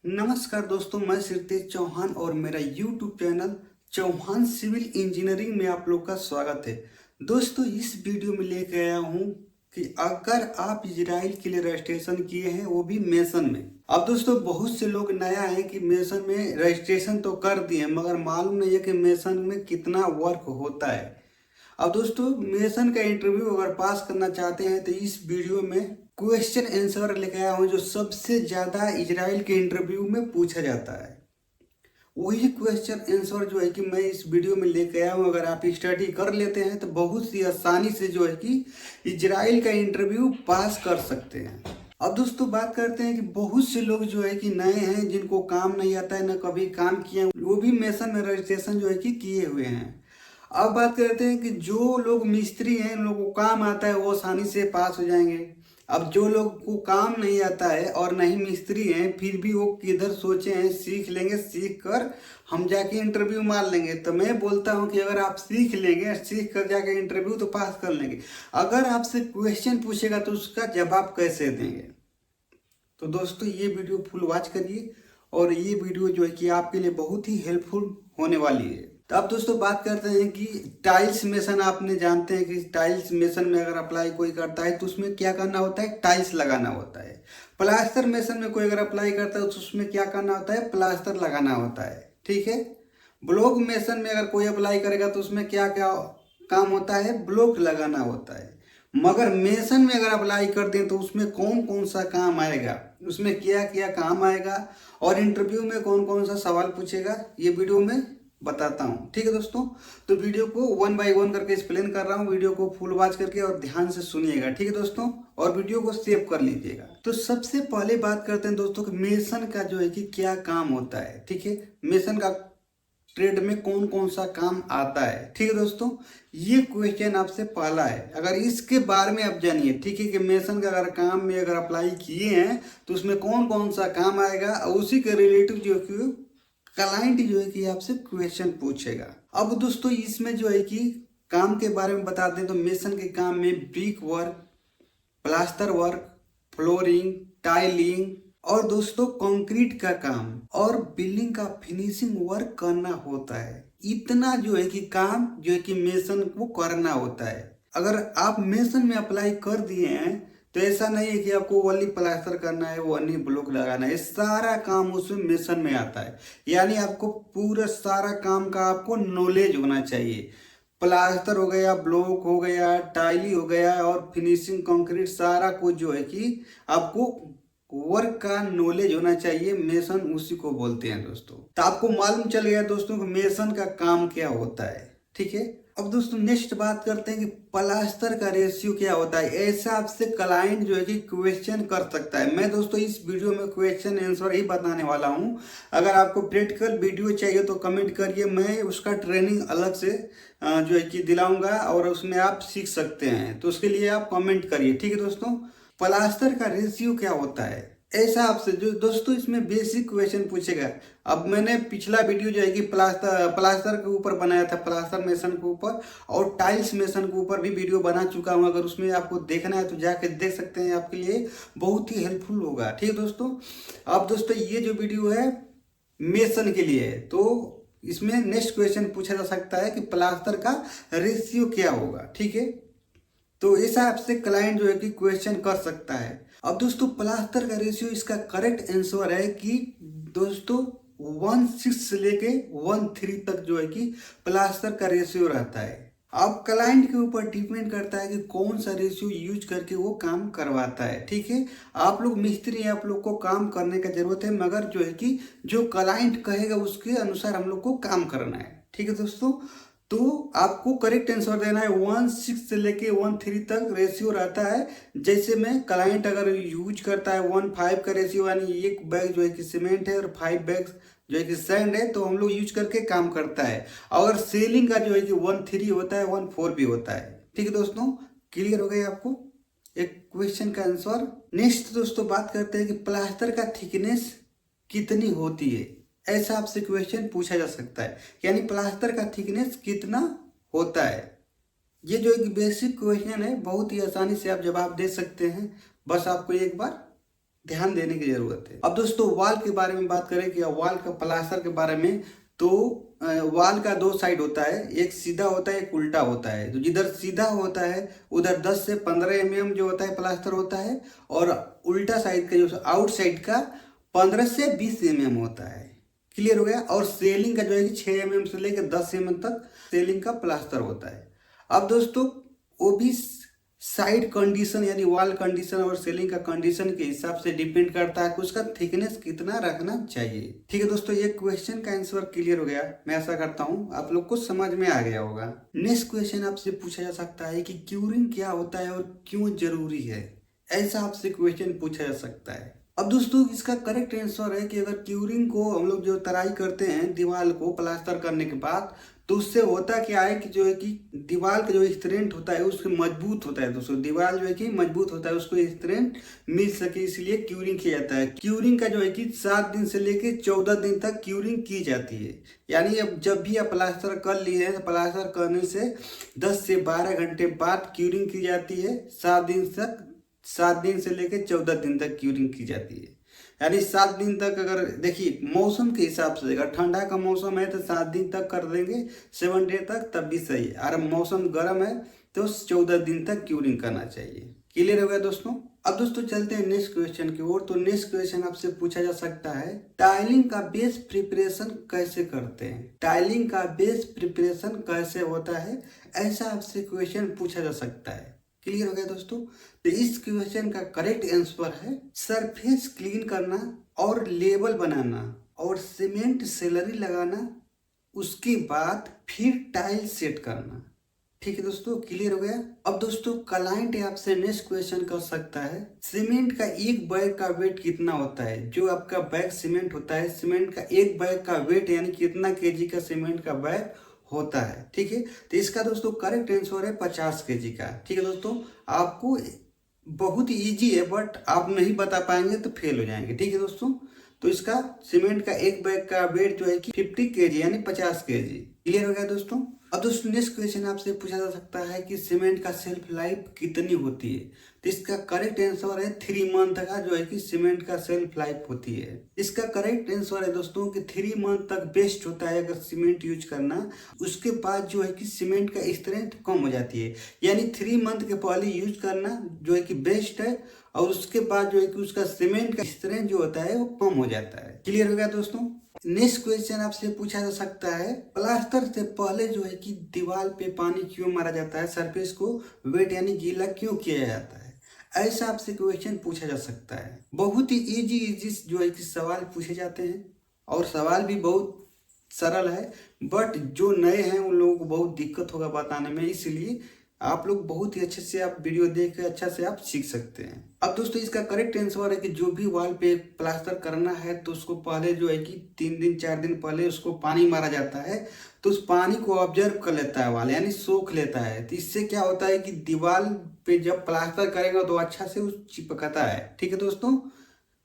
नमस्कार दोस्तों, मैं सिरतेज चौहान और मेरा YouTube channel Chauhan civil engineering में आप लोग का स्वागत है। दोस्तों, इस वीडियो में लेके आया हूँ कि अगर आप इजराइल के लिए रजिस्ट्रेशन किए हैं, वो भी मेसन में। अब दोस्तों, बहुत से लोग नया है कि मेसन में रजिस्ट्रेशन तो कर दिए मगर मालूम नहीं है कि मेसन में कितना वर्क होता है। अब दोस्तों, मेसन का इंटरव्यू अगर पास करना चाहते हैं तो इस वीडियो में क्वेश्चन आंसर लेके आया हूँ जो सबसे ज्यादा इजराइल के इंटरव्यू में पूछा जाता है। वही क्वेश्चन आंसर जो है कि मैं इस वीडियो में लेके आया हूँ। अगर आप स्टडी कर लेते हैं तो बहुत सी आसानी से जो है कि इजराइल का इंटरव्यू पास कर सकते हैं। अब दोस्तों, बात करते हैं कि बहुत से लोग जो है कि नए हैं, जिनको काम नहीं आता है, न कभी काम किए हैं, वो भी मेसन में रजिस्ट्रेशन जो है कि किए हुए हैं। अब बात करते हैं कि जो लोग मिस्त्री हैं, उन लोगों को काम आता है, वो आसानी से पास हो जाएंगे। अब जो लोग को काम नहीं आता है और नहीं मिस्त्री हैं, फिर भी वो किधर सोचे हैं सीख लेंगे, सीख कर हम जाके इंटरव्यू मार लेंगे। तो मैं बोलता हूं कि अगर आप सीख लेंगे, सीख कर जाके इंटरव्यू तो पास कर लेंगे। अगर आपसे क्वेश्चन पूछेगा तो उसका जवाब कैसे देंगे? तो दोस्तों, ये वीडियो फुल वॉच करिए और ये वीडियो जो है कि आपके लिए बहुत ही हेल्पफुल होने वाली है। तो अब दोस्तों, बात करते हैं कि टाइल्स मेसन। आपने जानते हैं कि टाइल्स मेसन में अगर अप्लाई कोई करता है तो उसमें क्या करना होता है? टाइल्स लगाना होता है। प्लास्टर मेसन में कोई अगर अप्लाई करता है तो उसमें क्या करना होता है? प्लास्टर लगाना होता है। ठीक है। ब्लॉक मेसन में अगर कोई अप्लाई करेगा तो उसमें क्या क्या काम होता है? ब्लॉक लगाना होता है। मगर मेसन में अगर अप्लाई कर दें तो उसमें कौन कौन सा काम आएगा, उसमें क्या क्या काम आएगा और इंटरव्यू में कौन कौन सा सवाल पूछेगा, ये वीडियो में बताता हूँ। ठीक है दोस्तों, तो वीडियो को वन बाय वन करके एक्सप्लेन कर रहा हूँ। वीडियो को फुल वॉच करके और ध्यान से सुनिएगा। ठीक है दोस्तों, और वीडियो को सेव कर लीजिएगा। तो सबसे पहले बात करते हैं दोस्तों कि मेसन का जो है कि क्या काम होता है। ठीक है, मेसन का ट्रेड में कौन कौन सा काम आता है। ठीक है दोस्तों, ये क्वेश्चन आपसे पहला है। अगर इसके बारे में आप जानिए, ठीक है, कि मेसन का अगर काम में अगर अप्लाई किए हैं तो उसमें कौन कौन सा काम आएगा और उसी के रिलेटिव जो कि क्लाइंट जो है कि आपसे क्वेश्चन पूछेगा। अब दोस्तों, इसमें जो है कि काम के बारे में बता दें तो मेसन के काम में brick work, plaster work, flooring, tiling और दोस्तों कंक्रीट का काम और बिल्डिंग का फिनिशिंग वर्क करना होता है। इतना जो है कि काम जो है कि मेसन को करना होता है। अगर आप मेसन में अप्लाई कर दिए हैं तो ऐसा नहीं है कि आपको ओनली प्लास्टर करना है, ओनली ब्लॉक लगाना है। सारा काम उसमें मेसन में आता है। यानी आपको पूरा सारा काम का आपको नॉलेज होना चाहिए। प्लास्टर हो गया, ब्लॉक हो गया, टाइली हो गया और फिनिशिंग कंक्रीट, सारा कुछ जो है कि आपको वर्क का नॉलेज होना चाहिए। मेसन उसी को बोलते हैं दोस्तों। तो आपको मालूम चल गया दोस्तों कि मेसन का काम क्या होता है। ठीक है। अब दोस्तों, नेक्स्ट बात करते हैं कि प्लास्टर का रेशियो क्या होता है। ऐसा आपसे क्लाइंट जो है कि क्वेश्चन कर सकता है। मैं दोस्तों इस वीडियो में क्वेश्चन आंसर ही बताने वाला हूं। अगर आपको प्रैक्टिकल वीडियो चाहिए तो कमेंट करिए, मैं उसका ट्रेनिंग अलग से जो है कि दिलाऊंगा और उसमें आप सीख सकते हैं। तो उसके लिए आप कमेंट करिए। ठीक है दोस्तों, प्लास्टर का रेशियो क्या होता है ऐसा आपसे जो दोस्तों इसमें बेसिक क्वेश्चन पूछेगा। अब मैंने पिछला वीडियो जो है कि प्लास्टर के ऊपर बनाया था, प्लास्टर मेसन के ऊपर और टाइल्स मेसन के ऊपर भी वीडियो बना चुका हूं। अगर उसमें आपको देखना है तो जाके देख सकते हैं, आपके लिए बहुत ही हेल्पफुल होगा। ठीक है दोस्तों। अब दोस्तों, ये जो वीडियो है मेसन के लिए है, तो इसमें नेक्स्ट क्वेश्चन पूछा जा सकता है कि प्लास्टर का रेशियो क्या होगा। ठीक है, तो ऐसा आपसे क्लाइंट जो है कि क्वेश्चन कर सकता है। अब दोस्तों, प्लास्टर का रेशियो, इसका करेक्ट आंसर है कि दोस्तों 1:6 से लेके 1:3 तक जो है कि प्लास्टर का रेशियो रहता है। अब क्लाइंट के ऊपर डिपेंड करता है कि कौन सा रेशियो यूज करके वो काम करवाता है। ठीक है, आप लोग मिस्त्री हैं, आप लोग को काम करने का जरूरत है, मगर जो है कि जो क्लाइंट कहेगा उसके अनुसार हम लोग को काम करना है। ठीक है दोस्तों, तो आपको करेक्ट आंसर देना है 1:6 से लेके 1:3 तक रेशियो रहता है। जैसे में क्लाइंट अगर यूज करता है 1:5 का रेशियो, यानी एक बैग जो है कि सीमेंट है और 5 बैग जो है कि सैंड है, तो हम लोग यूज करके काम करता है। और सेलिंग का जो है कि 1:3 होता है, 1:4 भी होता है। ठीक है दोस्तों, क्लियर हो गया आपको एक क्वेश्चन का आंसर। नेक्स्ट दोस्तों, बात करते हैं कि प्लास्टर का थिकनेस कितनी होती है। ऐसा आपसे क्वेश्चन पूछा जा सकता है, यानी प्लास्टर का थिकनेस कितना होता है। ये जो एक बेसिक क्वेश्चन है, बहुत ही आसानी से आप जवाब दे सकते हैं। बस आपको एक बार ध्यान देने की जरूरत है। अब दोस्तों वॉल के बारे में बात करें कि वॉल का प्लास्टर के बारे में, तो वॉल का दो साइड होता है, एक सीधा होता है एक उल्टा होता है। तो जिधर सीधा होता है उधर 10 से 15 mm जो होता है प्लास्टर होता है, और उल्टा साइड का जो आउट साइड का 15 से 20 mm होता है। क्लियर हो गया। और सेलिंग का जो है कि 6 mm से लेकर 10 mm तक सेलिंग का प्लास्टर होता है। अब दोस्तों वो भी साइड कंडीशन यानी वॉल कंडीशन और सीलिंग का कंडीशन के हिसाब से डिपेंड करता है कि उसका थिकनेस कितना रखना चाहिए। ठीक है दोस्तों, ये क्वेश्चन का आंसर क्लियर हो गया। मैं ऐसा करता हूँ आप लोग को समझ में आ गया होगा। नेक्स्ट क्वेश्चन आपसे पूछा जा सकता है कि क्यूरिंग क्या होता है और क्यों जरूरी है, ऐसा आपसे क्वेश्चन पूछा जा सकता है। अब दोस्तों इसका करेक्ट आंसर है कि अगर क्यूरिंग को हम लोग जो तराई करते हैं दीवार को प्लास्टर करने के बाद, तो उससे होता क्या है कि जो है कि दीवार का जो स्ट्रेंथ होता है उसको मजबूत होता है। दोस्तों दीवार जो है कि मजबूत होता है, उसको स्ट्रेंथ मिल सके इसलिए क्यूरिंग किया जाता है। क्यूरिंग का जो है कि 7 दिन से लेके 14 दिन तक क्यूरिंग की जाती है। यानी अब जब भी आप प्लास्टर कर लिए हैं तो प्लास्टर करने से 10 से 12 घंटे बाद क्यूरिंग की जाती है। 7 दिन से लेकर 14 दिन तक क्यूरिंग की जाती है। यानी 7 दिन तक, अगर देखिए मौसम के हिसाब से, अगर ठंडा का मौसम है तो 7 दिन तक कर देंगे, 7 डे तक, तब भी सही है। और मौसम गर्म है तो 14 दिन तक क्यूरिंग करना चाहिए। क्लियर हो गया दोस्तों। अब दोस्तों चलते हैं नेक्स्ट क्वेश्चन की ओर। तो नेक्स्ट क्वेश्चन आपसे पूछा जा सकता है टाइलिंग का बेस प्रिपरेशन कैसे करते हैं। टाइलिंग का बेस प्रिपरेशन कैसे होता है, ऐसा आपसे क्वेश्चन पूछा जा सकता है। क्लियर हो गया दोस्तों। तो इस क्वेश्चन का करेक्ट आंसर है सरफेस क्लीन करना और लेवल बनाना और सीमेंट स्लरी लगाना, उसके बाद फिर टाइल सेट करना। ठीक है दोस्तों, क्लियर हो गया। अब दोस्तों क्लाइंट आपसे नेक्स्ट क्वेश्चन कर सकता है सीमेंट का एक बैग का वेट कितना होता है। जो आपका बैग सीमेंट होता है, सीमेंट का एक बैग का वेट यानी कितना केजी का सीमेंट का बैग होता है। ठीक है, तो इसका दोस्तों करेक्ट आंसर है 50 केजी का। ठीक है दोस्तों, आपको बहुत इजी है बट आप नहीं बता पाएंगे तो फेल हो जाएंगे। ठीक है दोस्तों, तो इसका सीमेंट का एक बैग का वेट जो है कि 50 केजी यानी 50 केजी। क्लियर हो गया दोस्तों। अब दोस्तों नेक्स्ट क्वेश्चन आपसे पूछा जा सकता है कि सीमेंट का सेल्फ लाइफ कितनी होती है। तो इसका करेक्ट आंसर है 3 मंथ का जो है कि सीमेंट का सेल्फ लाइफ होती है। इसका करेक्ट आंसर है दोस्तों कि 3 मंथ तक बेस्ट होता है अगर सीमेंट यूज करना। उसके बाद जो है कि सीमेंट का स्ट्रेंथ कम हो जाती है। यानी 3 मंथ के पहले यूज करना जो है कि बेस्ट है, और उसके बाद जो है कि उसका सीमेंट का स्ट्रेंथ जो होता है वो कम हो जाता है। क्लियर हो गया दोस्तों। नेक्स्ट क्वेश्चन आपसे पूछा जा सकता है प्लास्टर से पहले जो है कि दीवार पे पानी क्यों मारा जाता है, सरफेस को वेट यानी गीला क्यों किया जाता है, ऐसा आपसे क्वेश्चन पूछा जा सकता है। बहुत ही इजी जो है कि सवाल पूछे जाते हैं, और सवाल भी बहुत सरल है, बट जो नए हैं उन लोगों को बहुत दिक्कत होगा बताने में, इसलिए आप लोग बहुत ही अच्छे से आप वीडियो देख के अच्छा से आप सीख सकते हैं। अब दोस्तों इसका करेक्ट आंसर है कि जो भी वॉल पे प्लास्टर करना है तो उसको पहले जो है कि 3 दिन 4 दिन पहले उसको पानी मारा जाता है। तो उस पानी को ऑब्जर्व कर लेता है वॉल, यानी सोख लेता है। तो इससे क्या होता है कि दीवार पे जब प्लास्टर करेगा तो अच्छा से उस चिपकता है। ठीक है दोस्तों,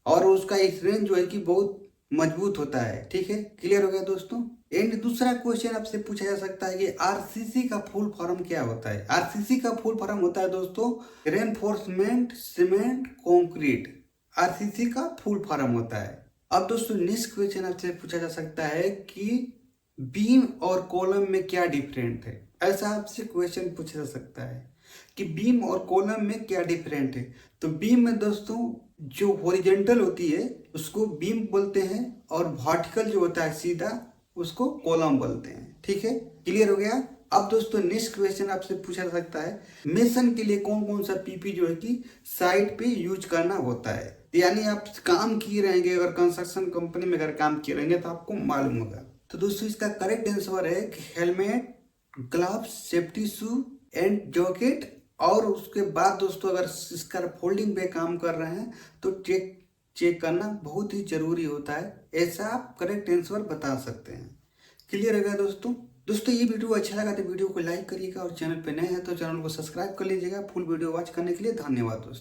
और उसका स्ट्रेंथ जो है कि बहुत मजबूत होता है। ठीक है, क्लियर हो गया दोस्तों। एंड दूसरा क्वेश्चन आपसे पूछा जा सकता है कि आरसीसी का फुल फॉर्म क्या होता है। आरसीसी का फुल फॉर्म होता है दोस्तों रेनफोर्समेंट सीमेंट कंक्रीट, आरसीसी का फुल फॉर्म होता है। अब दोस्तों नेक्स्ट क्वेश्चन आपसे पूछा जा सकता है कि बीम और कॉलम में क्या डिफरेंट है, ऐसा आपसे क्वेश्चन पूछा जा सकता है कि बीम और कॉलम में क्या डिफरेंट है। तो बीम में दोस्तों जो हॉरिजॉन्टल होती है उसको बीम बोलते हैं, और वर्टिकल जो होता है सीधा उसको कॉलम बोलते हैं। ठीक है, क्लियर हो गया। अब दोस्तों नेक्स्ट क्वेश्चन आपसे पूछा जा सकता है मेसन के लिए कौन कौन सा पीपी जो है कि साइड पे यूज करना होता है। यानी आप काम किए रहेंगे, अगर कंस्ट्रक्शन कंपनी में अगर काम किए रहेंगे तो आपको मालूम होगा। तो दोस्तों इसका करेक्ट आंसर है कि helmet, gloves, safety shoe and jacket. और उसके बाद दोस्तों अगर इसका फोल्डिंग पे काम कर रहे हैं तो चेक करना बहुत ही जरूरी होता है। ऐसा आप करेक्ट आंसर बता सकते हैं। क्लियर है दोस्तों। ये वीडियो अच्छा लगा तो वीडियो को लाइक करिएगा, और चैनल पे नए हैं तो चैनल को सब्सक्राइब कर लीजिएगा। फुल वीडियो वॉच करने के लिए धन्यवाद दोस्तों।